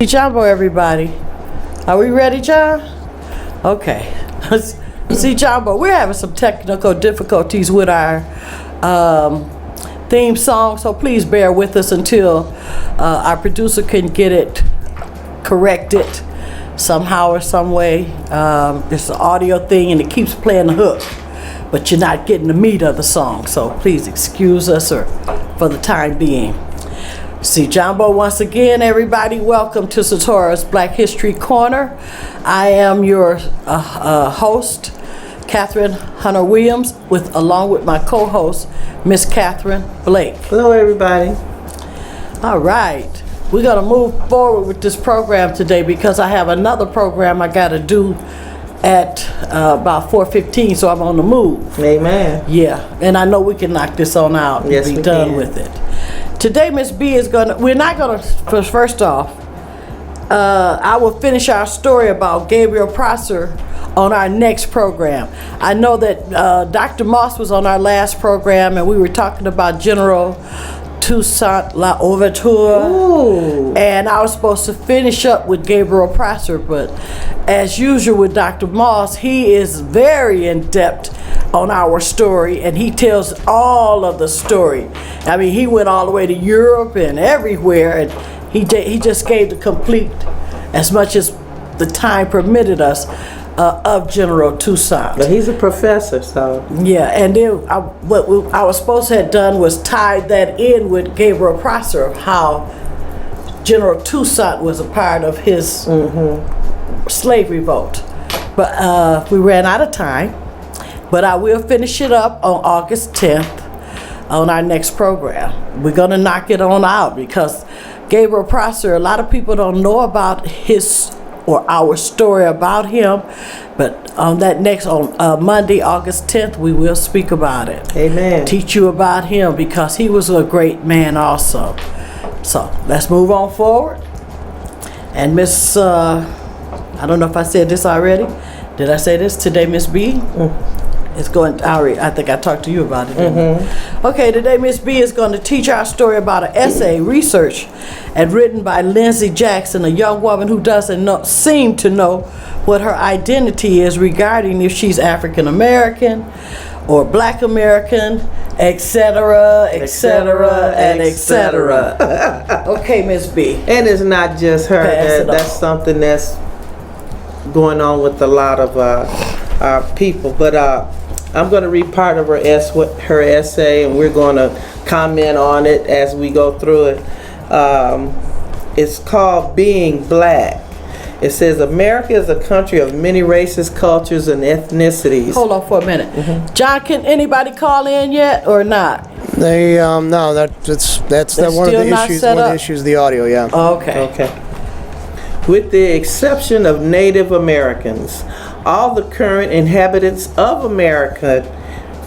Jumbo, everybody. Are we ready, John? Okay. See, Jumbo, we're having some technical difficulties with our theme song, so please bear with us until our producer can get it corrected somehow or some way. It's an audio thing and it keeps playing the hook, but you're not getting the meat of the song, so please excuse us for the time being. See, Jumbo, once again, everybody, welcome to Satora's Black History Corner. I am your host, Catherine Hunter-Williams, along with my co-host, Miss Catherine Blake. Hello, everybody. All right. We're going to move forward with this program today because I have another program I got to do at about 4:15, so I'm on the move. Amen. Yeah, and I know we can knock this on out and Yes, be we done can. with it. Today, Miss B is we're not gonna, first off, I will finish our story about Gabriel Prosser on our next program. I know that Dr. Moss was on our last program and we were talking about General Toussaint Louverture. Ooh. And I was supposed to finish up with Gabriel Prosser, but as usual with Dr. Moss, he is very in-depth on our story and he tells all of the story. I mean, he went all the way to Europe and everywhere, and he just gave the complete, as much as the time permitted us, of General Toussaint. But he's a professor, so. Yeah, and then what I was supposed to have done was tied that in with Gabriel Prosser of how General Toussaint was a part of his slave revolt. But we ran out of time. But I will finish it up on August 10th on our next program. We're going to knock it on out because Gabriel Prosser, a lot of people don't know about his or our story about him, but on Monday, August 10th, we will speak about it. Amen. Teach you about him because he was a great man also. So let's move on forward. And Miss, I don't know if I said this already. Did I say this today, Miss B? It's going. I think I talked to you about it. Okay, today Miss B is going to teach our story about an essay research and written by Linsey Jackson, a young woman who doesn't seem to know what her identity is regarding if she's African American or Black American, etc., etc., and etc. Okay, Miss B. And it's not just her. That's something that's going on with a lot of our people. But I'm going to read part of her essay, and we're going to comment on it as we go through it. It's called Being Black. It says, America is a country of many races, cultures, and ethnicities. Hold on for a minute. John, can anybody call in yet or not? They no, that's one of the issues. The audio, yeah. Okay. With the exception of Native Americans, all the current inhabitants of America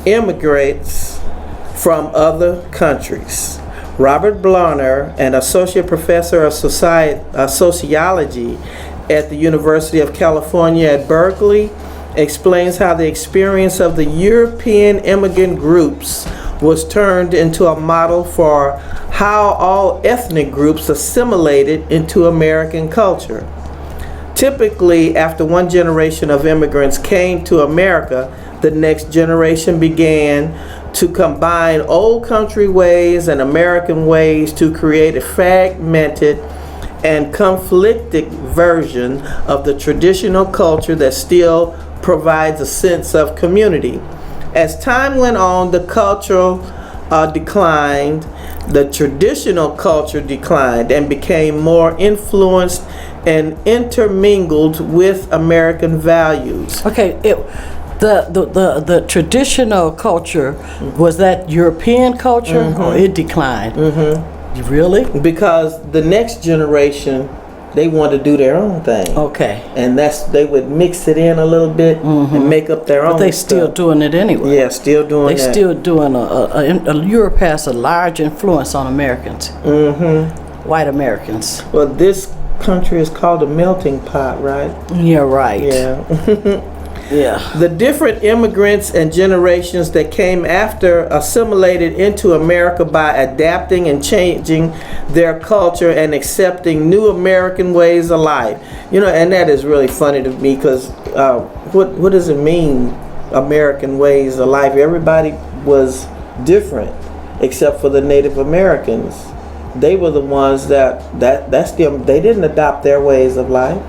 immigrates from other countries. Robert Blarner, an associate professor of sociology at the University of California at Berkeley, explains how the experience of the European immigrant groups was turned into a model for how all ethnic groups assimilated into American culture. Typically, after one generation of immigrants came to America, the next generation began to combine old country ways and American ways to create a fragmented and conflicted version of the traditional culture that still provides a sense of community. As time went on, the cultural declined, the traditional culture declined and became more influenced and intermingled with American values. Okay, the traditional culture, was that European culture or it declined? Really? Because the next generation, they want to do their own thing. Okay. And they would mix it in a little bit and make up their own. But they still doing it anyway. Yeah, still doing that. They still doing Europe has a large influence on Americans. White Americans. Well, this country is called a melting pot, right? Yeah, right. Yeah. Yeah. The different immigrants and generations that came after assimilated into America by adapting and changing their culture and accepting new American ways of life. You know, and that is really funny to me because what does it mean, American ways of life? Everybody was different except for the Native Americans. They were the ones they didn't adopt their ways of life.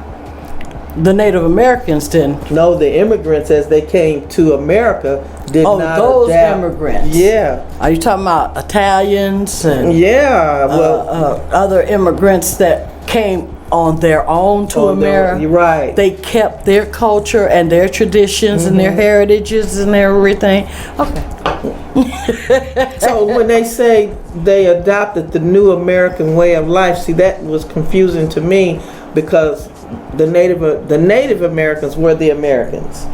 The Native Americans didn't. No, the immigrants as they came to America did not adapt. Oh, those immigrants. Yeah. Are you talking about Italians and other immigrants that came on their own to America? You're right. They kept their culture and their traditions and their heritages and everything. Okay. So when they say they adopted the new American way of life, see, that was confusing to me because the Native Americans were the Americans.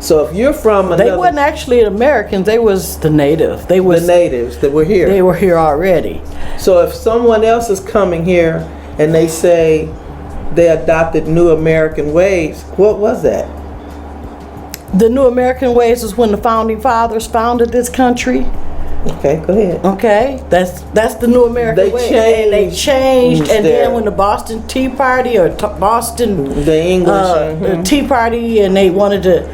So if you're from another... They wasn't actually Americans, they was the native. They was the natives that were here. They were here already. So if someone else is coming here and they say they adopted new American ways, what was that? The new American ways was when the founding fathers founded this country. Okay, go ahead. Okay, that's the new American way. They changed, and then when the Boston Tea Party or Boston the English the Tea Party, and they wanted to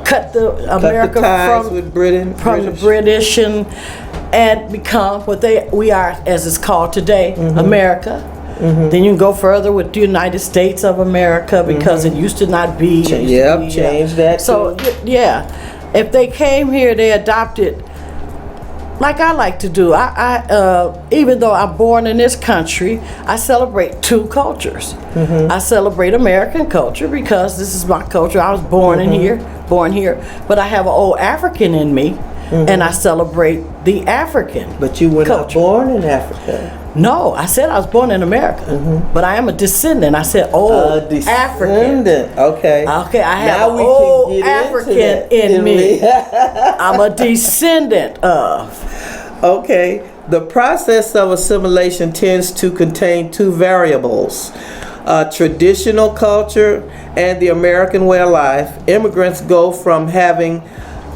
cut the America ties with Britain, from the British and become what we are, as it's called today, America. Then you can go further with the United States of America because it used to not be. Change that. So yeah, if they came here, they adopted. Like I like to do. I even though I'm born in this country, I celebrate two cultures. I celebrate American culture because this is my culture. I was born here, but I have an old African in me, and I celebrate the African. But you were not born in Africa. No, I said I was born in America, but I am a descendant. I said African. Okay. Okay, I have an old African in me. I'm a descendant of. Okay. The process of assimilation tends to contain two variables. Traditional culture and the American way of life. Immigrants go from having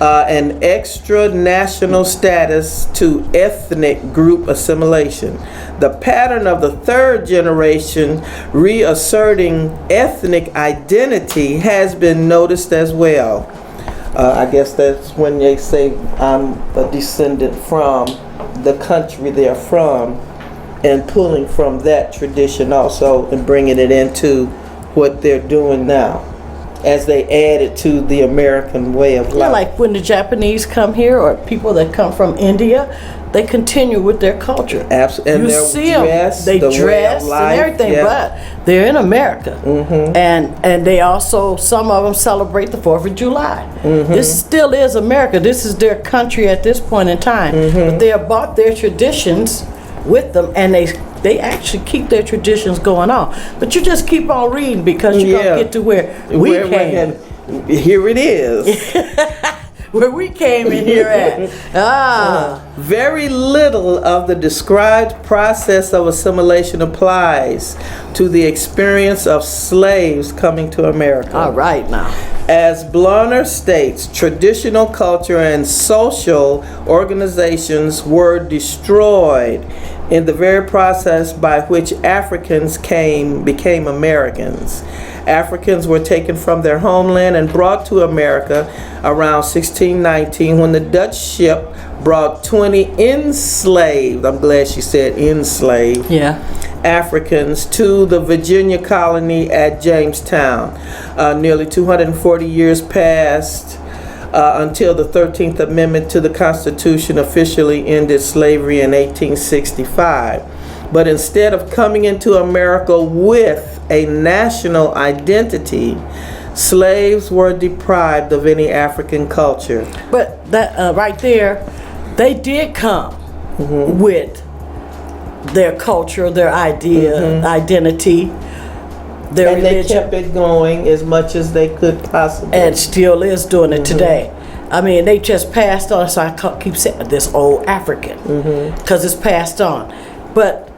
an extra national status to ethnic group assimilation. The pattern of the third generation reasserting ethnic identity has been noticed as well. I guess that's when they say I'm a descendant from the country they're from, and pulling from that tradition also and bringing it into what they're doing now, as they add it to the American way of life. Yeah, like when the Japanese come here or people that come from India, they continue with their culture. Absolutely. And you see them, they dress and everything, but they're in America. And they also, some of them celebrate the 4th of July. This still is America. This is their country at this point in time. But they have brought their traditions with them, and they actually keep their traditions going on. But you just keep on reading because you're going to get to where we came. Here it is. Where we came in here at. Very little of the described process of assimilation applies to the experience of slaves coming to America. All right now. As Blarner states, traditional culture and social organizations were destroyed in the very process by which Africans became Americans. Africans were taken from their homeland and brought to America around 1619 when the Dutch ship brought 20 enslaved, I'm glad she said enslaved, Africans to the Virginia colony at Jamestown. Nearly 240 years passed until the 13th Amendment to the Constitution officially ended slavery in 1865. But instead of coming into America with a national identity, slaves were deprived of any African culture. But that right there, they did come with their culture, their idea, identity, their religion. They kept it going as much as they could possibly. And still is doing it today. I mean, they just passed on, so I keep saying this old African, because it's passed on. But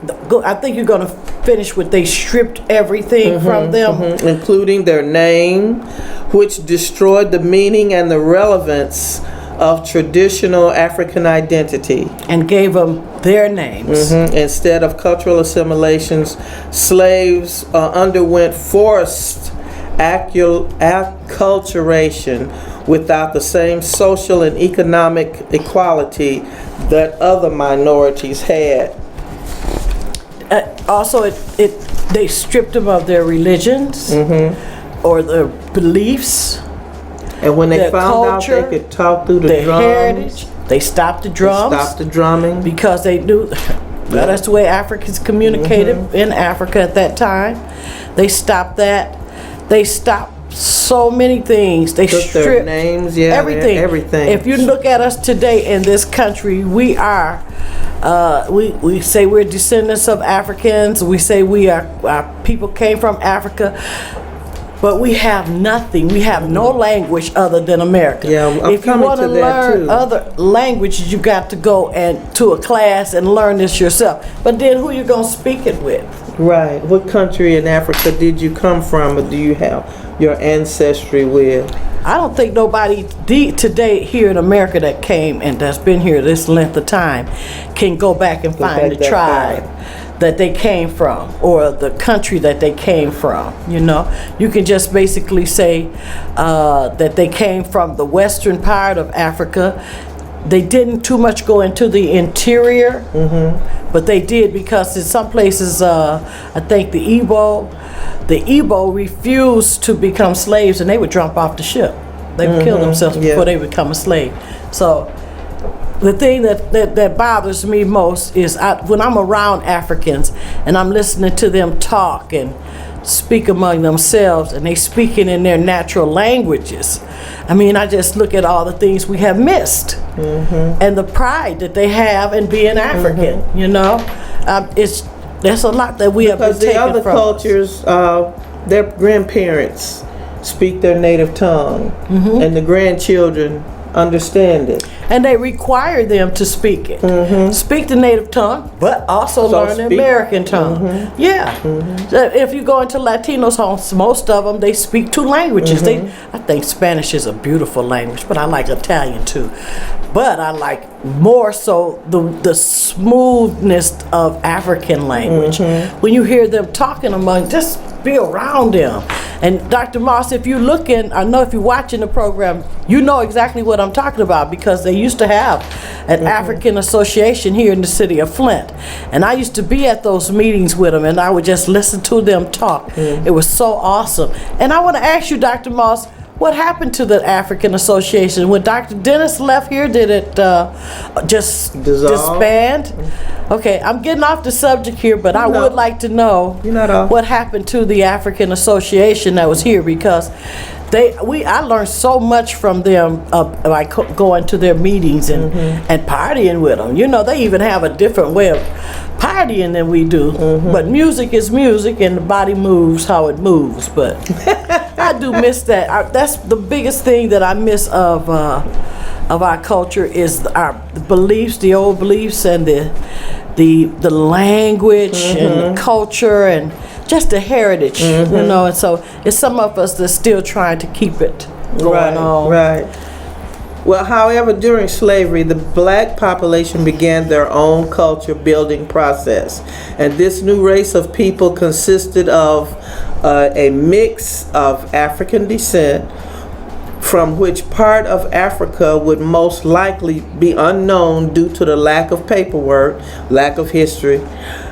I think you're going to finish with they stripped everything from them. Including their name, which destroyed the meaning and the relevance of traditional African identity. And gave them their names. Instead of cultural assimilations, slaves underwent forced acculturation without the same social and economic equality that other minorities had. Also, they stripped them of their religions or their beliefs. And when they their found culture, out they could talk through the their drums, heritage, they stopped the drums. they stopped the drumming. Because they knew, well, that's the way Africans communicated in Africa at that time. They stopped that. They stopped so many things. They Took stripped their names, everything. everything. If you look at us today in this country, we are, we say we're descendants of Africans. We say our people came from Africa. But we have nothing. We have no language other than American. Yeah, I'm if you coming want to to that learn too. other languages, you got to go to a class and learn this yourself. But then who you gonna speak it with? Right. What country in Africa did you come from, or do you have your ancestry with? I don't think nobody today here in America that came and that's been here this length of time can go back and find the tribe that they came from or the country that they came from. You know, you can just basically say that they came from the western part of Africa. They didn't too much go into the interior, but they did because in some places, I think the Igbo refused to become slaves and they would jump off the ship. They would kill themselves before they become a slave. So the thing that bothers me most is when I'm around Africans and I'm listening to them talk and speak among themselves and they speaking in their natural languages. I mean, I just look at all the things we have missed and the pride that they have in being African, you know. There's a lot that we have been taken from. Because the other cultures, their grandparents speak their native tongue and the grandchildren understand it. And they require them to speak it. Speak the native tongue, but also learn the American tongue. So if you go into Latinos' homes, most of them, they speak two languages. I think Spanish is a beautiful language, but I like Italian too. But I like more so the smoothness of African language. When you hear them talking among, just be around them. And Dr. Moss, if you're looking, I know if you're watching the program, you know exactly what I'm talking about because they used to have an African association here in the city of Flint. And I used to be at those meetings with them and I would just listen to them talk. It was so awesome. And I want to ask you, Dr. Moss, what happened to the African Association? When Dr. Dennis left here, did it just disband? Okay, I'm getting off the subject here, but I would like to know what happened to the African Association that was here because I learned so much from them by going to their meetings and partying with them. You know, they even have a different way of partying than we do. But music is music and the body moves how it moves. But I do miss that. That's the biggest thing that I miss of our culture is our beliefs, the old beliefs and the language and the culture and just the heritage, you know, and so it's some of us that's still trying to keep it going on. Right. Well, however, during slavery, the black population began their own culture building process. And this new race of people consisted of a mix of African descent, from which part of Africa would most likely be unknown due to the lack of paperwork, lack of history,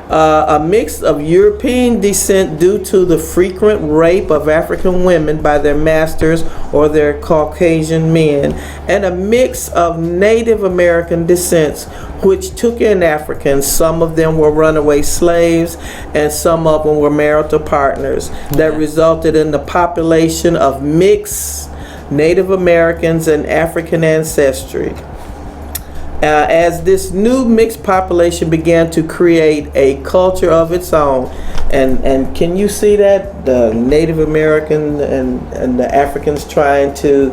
a mix of European descent due to the frequent rape of African women by their masters or their Caucasian men, and a mix of Native American descents which took in Africans. Some of them were runaway slaves and some of them were marital partners that resulted in the population of mixed Native Americans and African ancestry. As this new mixed population began to create a culture of its own, and can you see that the Native American and the Africans trying to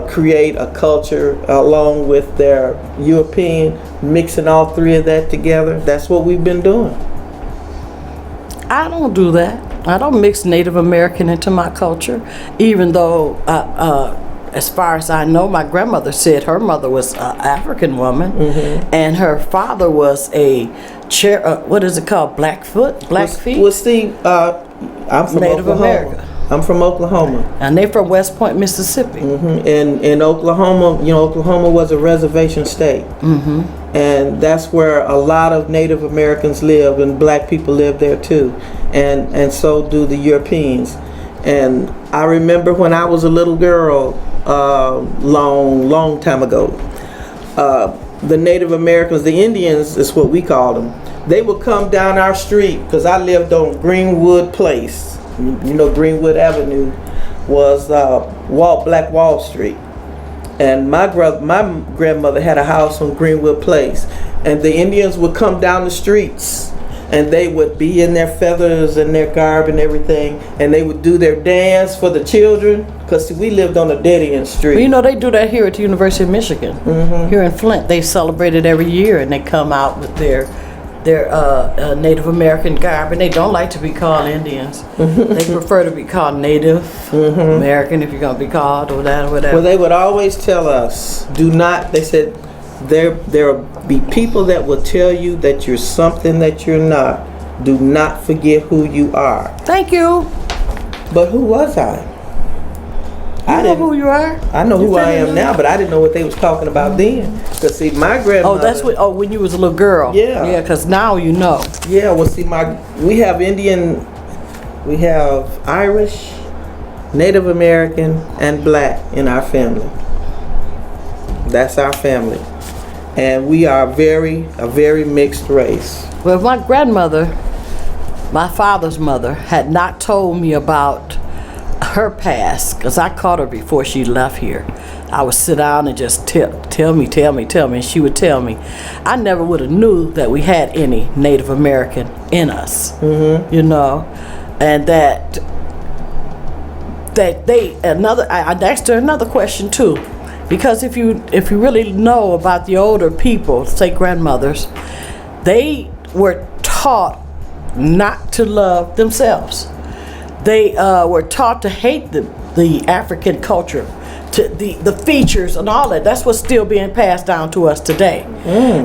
create a culture along with their European, mixing all three of that together. That's what we've been doing. I don't do that. I don't mix Native American into my culture, even though, as far as I know, my grandmother said her mother was an African woman, and her father was a what is it called? Blackfoot? Blackfeet? Well, see, I'm from Native Oklahoma. America. I'm from Oklahoma. And they're from West Point, Mississippi. And in Oklahoma, Oklahoma was a reservation state. And that's where a lot of Native Americans live, and black people live there too. And so do the Europeans. And I remember when I was a little girl, long time ago, the Native Americans, the Indians is what we call them, they would come down our street, because I lived on Greenwood Place. Greenwood Avenue was Black Wall Street. And my grandmother had a house on Greenwood Place. And the Indians would come down the streets, and they would be in their feathers and their garb and everything, and they would do their dance for the children, because we lived on a dead-end street. Well, they do that here at the University of Michigan. Here in Flint, they celebrate it every year, and they come out with their Native American garb, and they don't like to be called Indians. They prefer to be called Native American, if you're going to be called, or whatever. Well, they would always tell us, do not, they said, there will be people that will tell you that you're something that you're not. Do not forget who you are. Thank you. But who was I? I know who you are. I know who I am now, but I didn't know what they was talking about then. Because see, my grandmother... Oh, that's what. Oh, when you was a little girl. Yeah. Yeah, because now you know. Yeah, well, see, we have Indian, we have Irish, Native American, and black in our family. That's our family. And we are a very mixed race. Well, if my grandmother, my father's mother, had not told me about her past, because I caught her before she left here, I would sit down and just tell me, and she would tell me. I never would have knew that we had any Native American in us, and that I asked her another question too, because if you really know about the older people, say grandmothers, they were taught not to love themselves. They were taught to hate the African culture, to the features and all that. That's what's still being passed down to us today.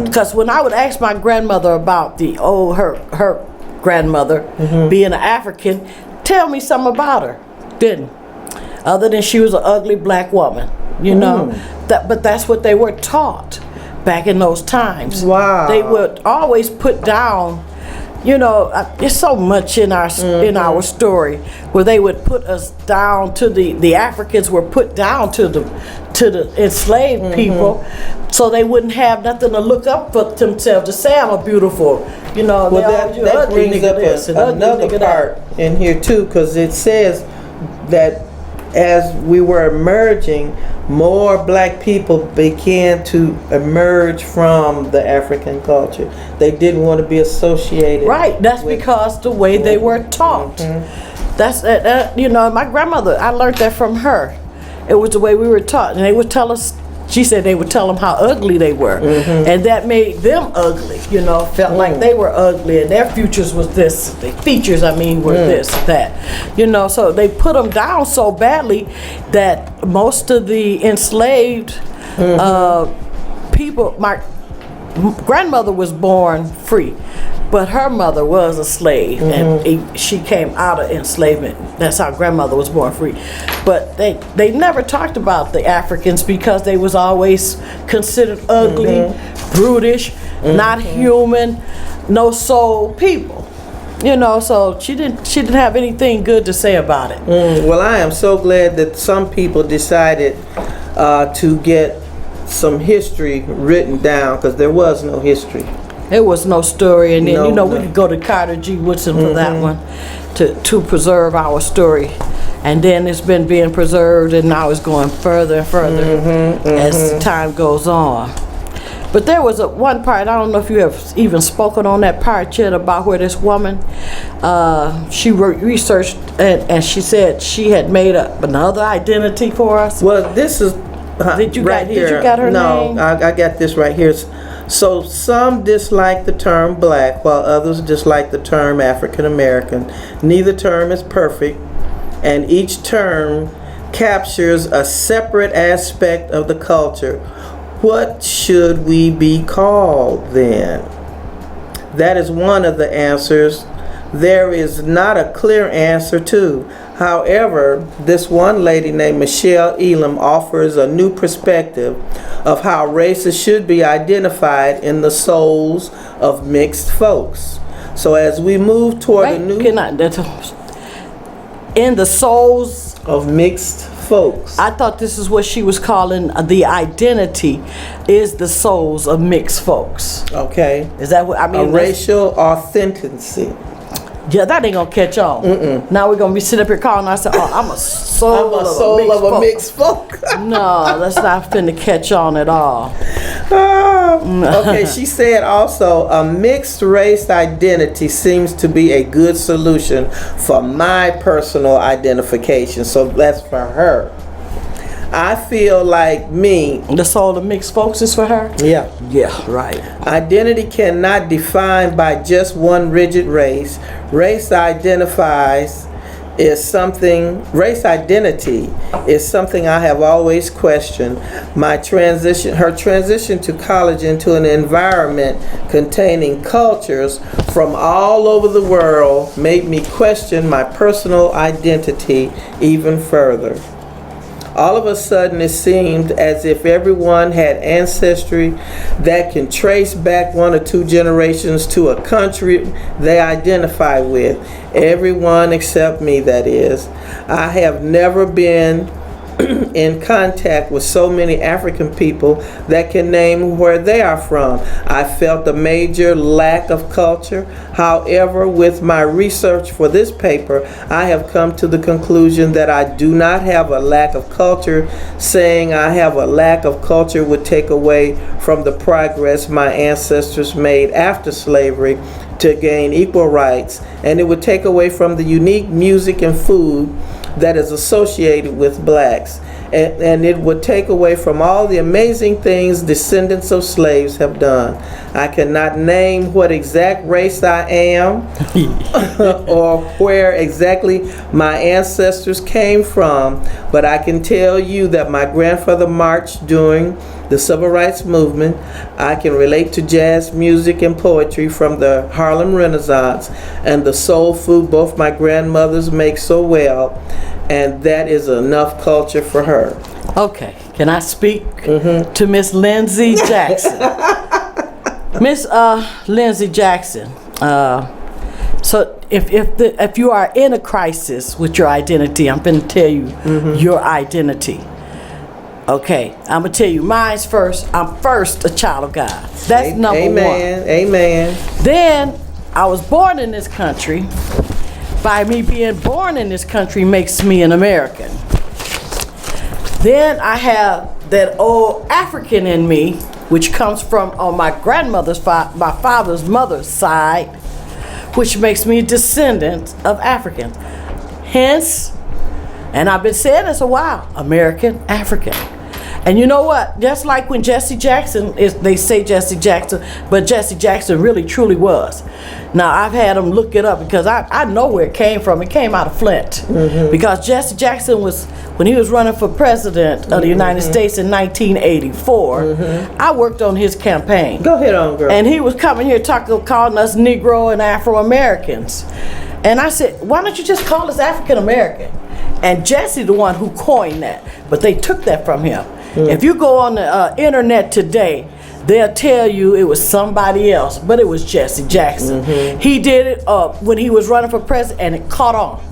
Because when I would ask my grandmother about her grandmother being an African, tell me something about her. Didn't. Other than she was an ugly black woman, but that's what they were taught back in those times. Wow. They would always put down. There's so much in our story where they would put us down to the Africans were put down to the enslaved people, so they wouldn't have nothing to look up for themselves to say I'm a beautiful. Well, that brings up another part in here too, because it says that as we were emerging, more black people began to emerge from the African culture. They didn't want to be associated. Right, that's because the way they were taught. That's my grandmother, I learned that from her. It was the way we were taught, and they would tell us. She said they would tell them how ugly they were, and that made them ugly. Felt like they were ugly, and their futures was this. The features, were this, that. So they put them down so badly that most of the enslaved people. My grandmother was born free, but her mother was a slave, and she came out of enslavement. That's how grandmother was born free. But they never talked about the Africans because they was always considered ugly, brutish, not human, no soul people. So she didn't have anything good to say about it. Well, I am so glad that some people decided to get some history written down, because there was no history. There was no story, and then we could go to Carter G. Woodson for that one to preserve our story, and then it's been being preserved, and now it's going further and further as time goes on. But there was one part, I don't know if you have even spoken on that part yet, about where this woman, she researched and she said she had made up another identity for us. Well, this is Did you right here. Did you got her name? No, I got this right here. So some dislike the term black, while others dislike the term African American. Neither term is perfect, and each term captures a separate aspect of the culture. What should we be called then? That is one of the answers. There is not a clear answer too. However, this one lady named Michelle Elam offers a new perspective of how races should be identified in the souls of mixed folks. So as we move toward a new... in the souls of mixed folks. I thought this is what she was calling the identity is the souls of mixed folks. Okay. Is that what I mean? A racial authenticity. Yeah, that ain't gonna catch on. Now we're gonna be sitting up here calling ourselves, I'm a soul, of a mixed folk. No, that's not finna catch on at all. Okay, she said also, a mixed race identity seems to be a good solution for my personal identification. So that's for her. I feel like me. The soul of mixed folks is for her? Yeah. Yeah, right. Identity cannot be defined by just one rigid race. Race identity is something I have always questioned. Her transition to college into an environment containing cultures from all over the world made me question my personal identity even further. All of a sudden, it seemed as if everyone had ancestry that can trace back 1 or 2 generations to a country they identify with. Everyone except me, that is. I have never been in contact with so many African people that can name where they are from. I felt a major lack of culture. However, with my research for this paper, I have come to the conclusion that I do not have a lack of culture. Saying I have a lack of culture would take away from the progress my ancestors made after slavery to gain equal rights, and it would take away from the unique music and food that is associated with blacks, and it would take away from all the amazing things descendants of slaves have done. I cannot name what exact race I am or where exactly my ancestors came from, but I can tell you that my grandfather marched during the Civil Rights Movement. I can relate to jazz music and poetry from the Harlem Renaissance and the soul food both my grandmothers make so well, and that is enough culture for her. Okay, can I speak to Miss Linsey Jackson? Miss Linsey Jackson, so if you are in a crisis with your identity, I'm going to tell you your identity. Okay, I'm going to tell you mine's first. I'm first a child of God. That's number one. Amen. Then I was born in this country. By me being born in this country makes me an American. Then I have that old African in me, which comes from on my grandmother's, my father's mother's side, which makes me a descendant of African. Hence, and I've been saying this a while, American African. And you know what? Just like when Jesse Jackson, they say Jesse Jackson, but Jesse Jackson really truly was. Now, I've had them look it up because I know where it came from. It came out of Flint. Because Jesse Jackson was, when he was running for president of the United States in 1984, I worked on his campaign. Go ahead on, girl. And he was coming here calling us Negro and Afro-Americans. And I said, why don't you just call us African-American? And Jesse the one who coined that, but they took that from him. If you go on the internet today, they'll tell you it was somebody else, but it was Jesse Jackson. He did it when he was running for president, and it caught on.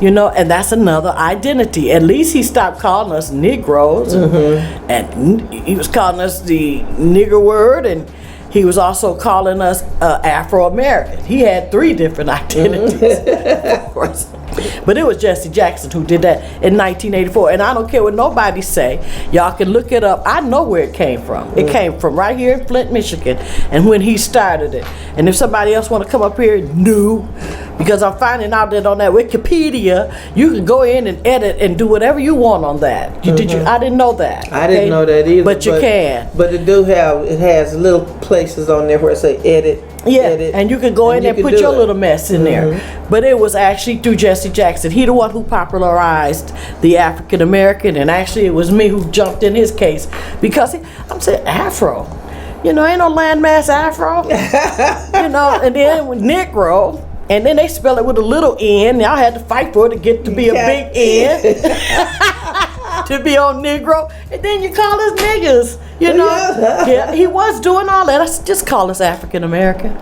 You know, and that's another identity. At least he stopped calling us Negroes, and he was calling us the nigger word, and he was also calling us Afro-American. He had 3 different identities, of course. But it was Jesse Jackson who did that in 1984. And I don't care what nobody say. Y'all can look it up. I know where it came from. It came from right here in Flint, Michigan. And when he started it. And if somebody else want to come up here, new, because I'm finding out that on that Wikipedia, you can go in and edit and do whatever you want on that. Did you? I didn't know that. I didn't know that either. But you can. But it has little places on there where it say edit. Yeah, edit, and you can go in there and put your little mess in there. But it was actually through Jesse Jackson. He the one who popularized the African American, and actually it was me who jumped in his case because I'm saying Afro. You know, ain't no landmass Afro. You know, and then with Negro. And then they spell it with a little N. Y'all had to fight for it to get to be a big N. To be on Negro. And then you call us niggas. You know? Yeah, he was doing all that. I just call us African American.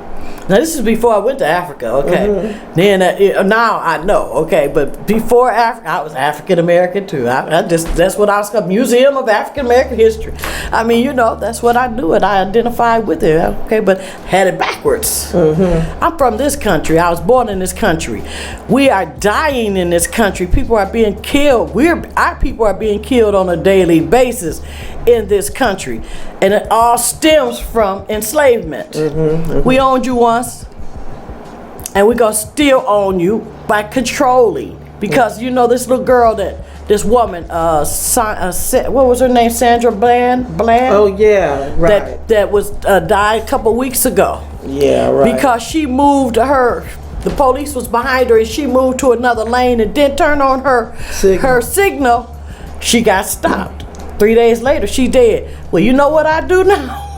Now this is before I went to Africa, okay? Then now I know, okay? But before Africa, I was African American too. That's what I was called, Museum of African American History. I mean, you know, that's what I knew, and I identified with it, okay? But had it backwards. I'm from this country. I was born in this country. We are dying in this country. People are being killed. Our people are being killed on a daily basis in this country, and it all stems from enslavement. We owned you once, and we're gonna still own you by controlling, because you know this little girl this woman, what was her name, Sandra Bland? Oh yeah, right. That was died a couple weeks ago. Yeah, right. Because she moved the police was behind her, and she moved to another lane and didn't turn on her signal. She got stopped. 3 days later, she dead. Well, you know what I do now?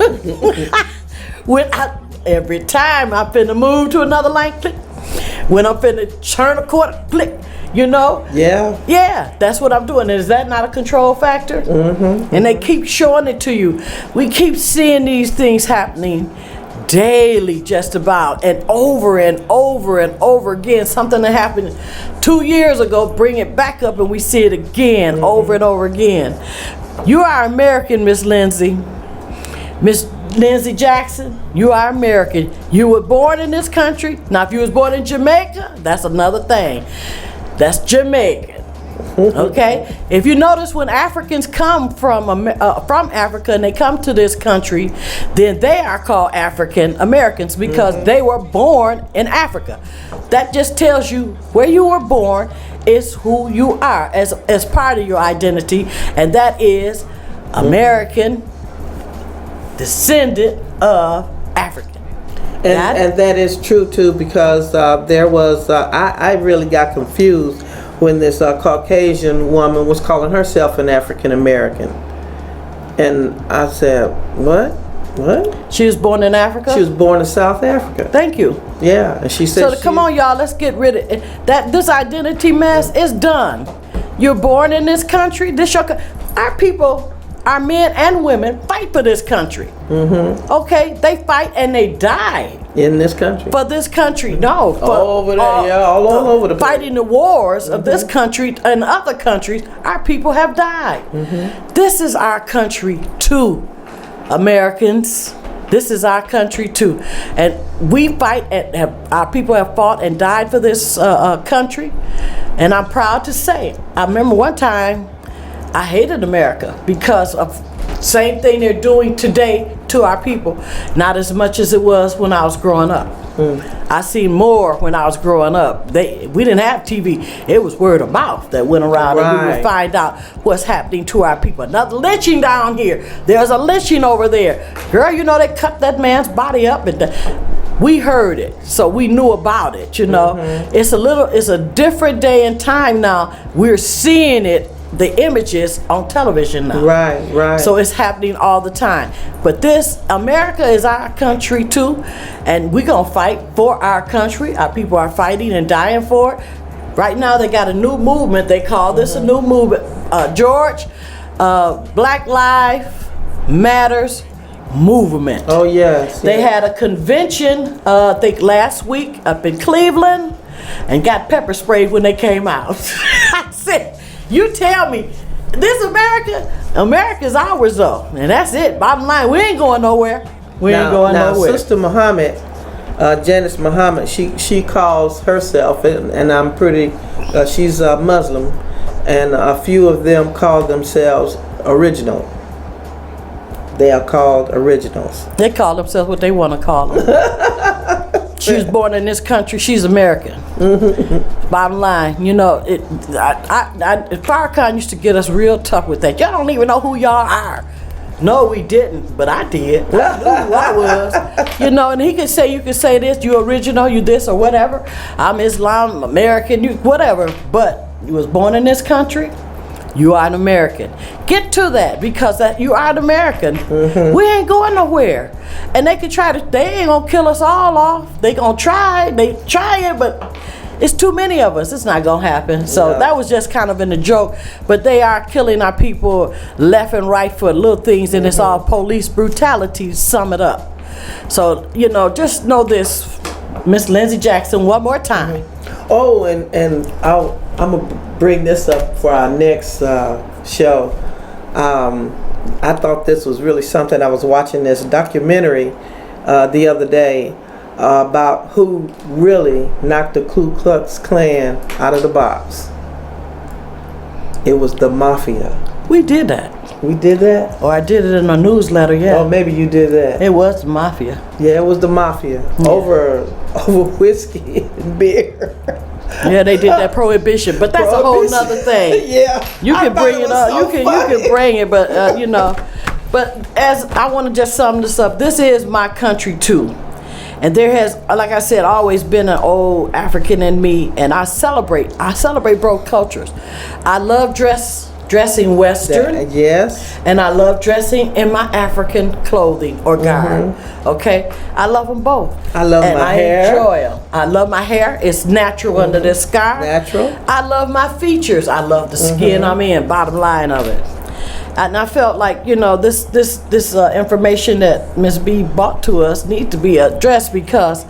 Every time I'm finna move to another lane, click. When I'm finna turn a corner, click. You know? Yeah. Yeah, that's what I'm doing. Is that not a control factor? And they keep showing it to you. We keep seeing these things happening daily, just about, and over and over and over again. Something that happened 2 years ago, bring it back up, and we see it again, over and over again. You are American, Miss Linsey. Miss Linsey Jackson, you are American. You were born in this country. Now, if you was born in Jamaica, that's another thing. That's Jamaican. Okay? If you notice, when Africans come from Africa and they come to this country, then they are called African Americans because they were born in Africa. That just tells you where you were born is who you are as part of your identity, and that is American descendant of African. And that is true too, because there was I really got confused when this Caucasian woman was calling herself an African American, and I said, what? She was born in Africa? She was born in South Africa. Thank you. Yeah, and she said. So come on, y'all, let's get rid of it. This identity mess is done. You're born in this country. Our people, our men and women, fight for this country. Okay, they fight and they die in this country. For this country, no. For, all over there, all over the place. Fighting the wars of this country and other countries, our people have died. This is our country too, Americans. This is our country too, and we fight. Our people have fought and died for this country, and I'm proud to say. I remember one time I hated America because of same thing they're doing today to our people. Not as much as it was when I was growing up. I seen more when I was growing up. We didn't have TV. It was word of mouth that went around, and we would find out what's happening to our people. Another lynching down here. There's a lynching over there. Girl, you know they cut that man's body up, and we heard it, so we knew about it. You know, it's a different day and time now. We're seeing it. The images on television now. Right. So it's happening all the time. But America is our country too, and we're gonna fight for our country. Our people are fighting and dying for it. Right now they got a new movement. They call this a new movement. George, Black Lives Matters movement. Oh yes. They had a convention, I think last week up in Cleveland, and got pepper sprayed when they came out. I said, you tell me, this America's ours though, and that's it. Bottom line, we ain't going nowhere. We ain't going nowhere. Sister Muhammad Janice Muhammad, she calls herself, and I'm pretty, she's a Muslim, and a few of them call themselves original. They are called originals. They call themselves what they want to call them. She was born in this country. She's American. Bottom line, you know, Farrakhan used to get us real tough with that. Y'all don't even know who y'all are. No, we didn't, but I did. I knew who I was. You know, and he could say, you could say this, you original, you this or whatever. I'm Islam, American, you whatever. But you was born in this country. You are an American. Get to that, because that you are an American. We ain't going nowhere. And they can try to, they ain't gonna kill us all off. They gonna try, they try it, but it's too many of us. It's not gonna happen. So that was just kind of in a joke. But they are killing our people left and right for little things, and it's all police brutality, sum it up. So, you know, just know this, Miss Linsey Jackson, one more time. Oh, and I'm gonna bring this up for our next show. I thought this was really something. I was watching this documentary the other day about who really knocked the Ku Klux Klan out of the box. It was the mafia. We did that. We did that? Or I did it in a newsletter, yeah. Oh, maybe you did that. It was the mafia. Yeah, it was the mafia. Yeah. Over whiskey and beer. Yeah, they did that prohibition, but that's a whole nother thing. Yeah. You can bring it up. So you can bring it, but you know. But as I want to just sum this up, this is my country too. And there has, like I said, always been an old African in me, and I celebrate both cultures. I love dressing Western. Yes. And I love dressing in my African clothing or garb. Okay? I love them both. I love my hair. And I enjoy them. I love my hair. It's natural under this scarf. Natural. I love my features. I love the skin I'm in, bottom line of it. And I felt like, you know, this information that Ms. B brought to us needs to be addressed, because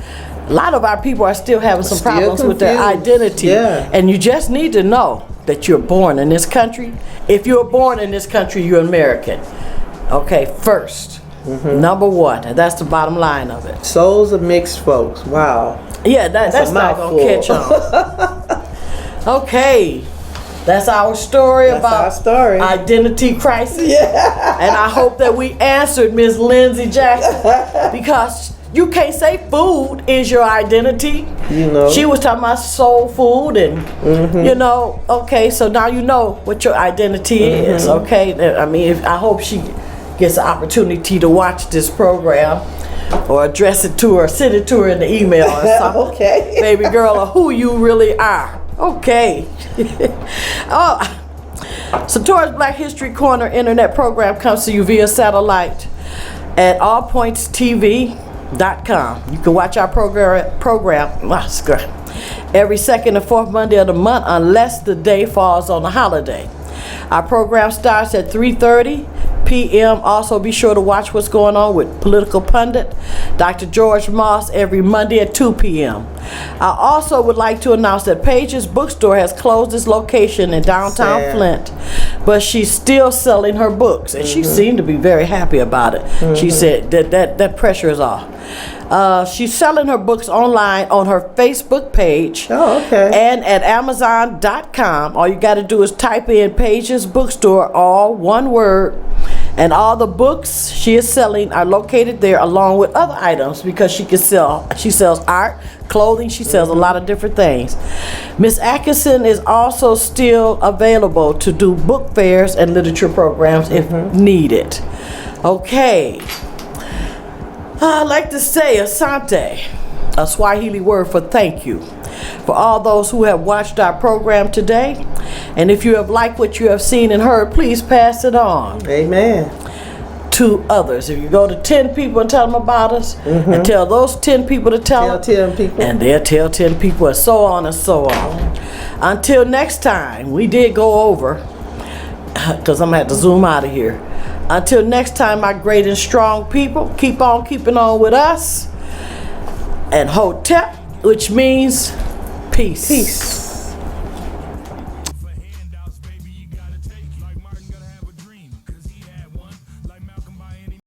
a lot of our people are still having some problems with their identity. Yeah. And you just need to know that you're born in this country. If you're born in this country, you're American. Okay, first. Number one, and that's the bottom line of it. Souls of mixed folks. Wow. Yeah, that's not going to catch on. Okay. That's our story about identity crisis. Yeah. And I hope that we answered Miss Linsey Jackson, because you can't say food is your identity. You know. She was talking about soul food and, you know, okay, so now you know what your identity is, okay? I mean, I hope she gets the opportunity to watch this program or address it to her, send it to her in the email or something. Okay. Baby girl, of who you really are. Okay. Satora's Black History Corner internet program comes to you via satellite at allpointstv.com. You can watch our program every second and fourth Monday of the month, unless the day falls on a holiday. Our program starts at 3:30 p.m. Also, be sure to watch what's going on with political pundit Dr. George Moss every Monday at 2 p.m. I also would like to announce that Paige's Bookstore has closed its location in downtown Flint, but she's still selling her books, and she seemed to be very happy about it. She said that pressure is off. She's selling her books online on her Facebook page and at Amazon.com. All you got to do is type in Paige's Bookstore, all one word, and all the books she is selling are located there, along with other items, because she sells art, clothing, she sells a lot of different things. Miss Atkinson is also still available to do book fairs and literature programs if needed. Okay. I'd like to say asante, a Swahili word for thank you, for all those who have watched our program today. And if you have liked what you have seen and heard, please pass it on. Amen. To others. If you go to 10 people and tell them about us, and tell those 10 people to tell 10 people, and they'll tell 10 people, and so on and so on. Until next time, we did go over, because I'm going to have to zoom out of here. Until next time, my great and strong people, keep on keeping on with us. And Hotep, which means peace. Peace.